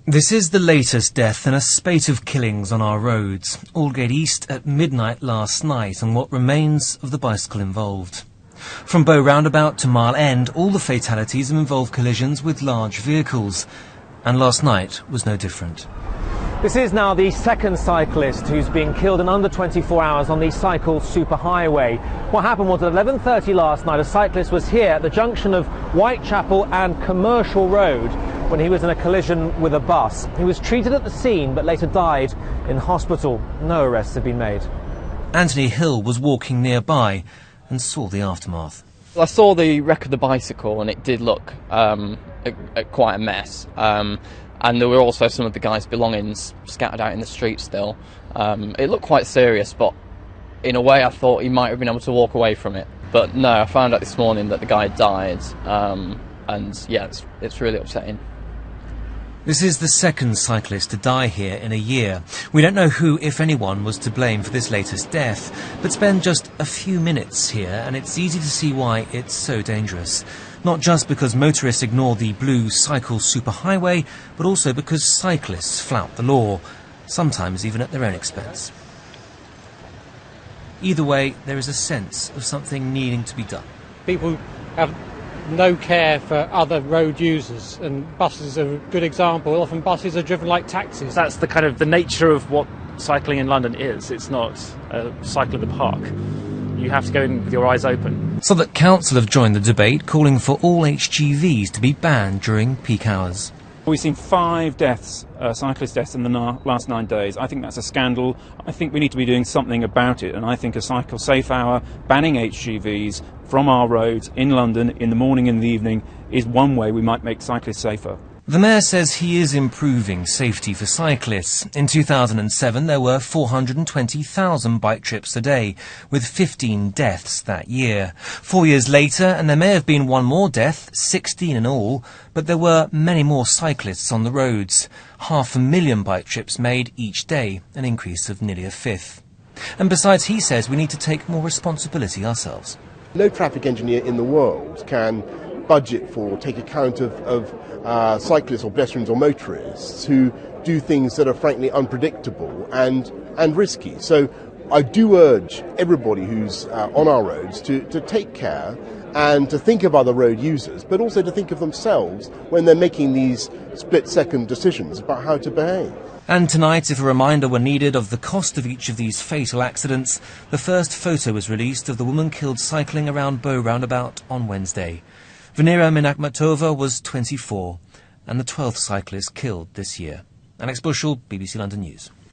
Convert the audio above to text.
This is the latest death in a spate of killings on our roads. Aldgate East at midnight last night, and what remains of the bicycle involved. From Bow Roundabout to Mile End, all the fatalities have involved collisions with large vehicles. And last night was no different. This is now the second cyclist who's been killed in under 24 hours on the cycle superhighway. What happened was at 11:30 last night, a cyclist was here at the junction of Whitechapel and Commercial Road when he was in a collision with a bus. He was treated at the scene but later died in hospital. No arrests have been made. Anthony Hill was walking nearby and saw the aftermath. I saw the wreck of the bicycle and it did look quite a mess. And there were also some of the guy's belongings scattered out in the street still. It looked quite serious, but in a way I thought he might have been able to walk away from it. But no, I found out this morning that the guy died, and yeah, it's really upsetting. This is the second cyclist to die here in a year. We don't know who, if anyone, was to blame for this latest death, but spend just a few minutes here and it's easy to see why it's so dangerous. Not just because motorists ignore the blue cycle superhighway, but also because cyclists flout the law, sometimes even at their own expense. Either way, there is a sense of something needing to be done. People have no care for other road users, and buses are a good example. Often buses are driven like taxis. That's the kind of the nature of what cycling in London is. It's not a cycle in the park. You have to go in with your eyes open. Southwark Council have joined the debate, calling for all HGVs to be banned during peak hours. We've seen 5 deaths, cyclist deaths in the last 9 days. I think that's a scandal. I think we need to be doing something about it, and I think a cycle safe hour, banning HGVs from our roads in London in the morning and the evening is one way we might make cyclists safer. The Mayor says he is improving safety for cyclists. In 2007 there were 420,000 bike trips a day, with 15 deaths that year. 4 years later, and there may have been one more death, 16 in all, but there were many more cyclists on the roads. 500,000 bike trips made each day, an increase of nearly a fifth. And besides, he says we need to take more responsibility ourselves. No traffic engineer in the world can budget for, take account of cyclists or pedestrians or motorists who do things that are frankly unpredictable and risky. So I do urge everybody who's on our roads to take care and to think of other road users, but also to think of themselves when they're making these split-second decisions about how to behave. And tonight, if a reminder were needed of the cost of each of these fatal accidents, the first photo was released of the woman killed cycling around Bow Roundabout on Wednesday. Venera Minakhmatova was 24 and the 12th cyclist killed this year. Alex Bushell, BBC London News.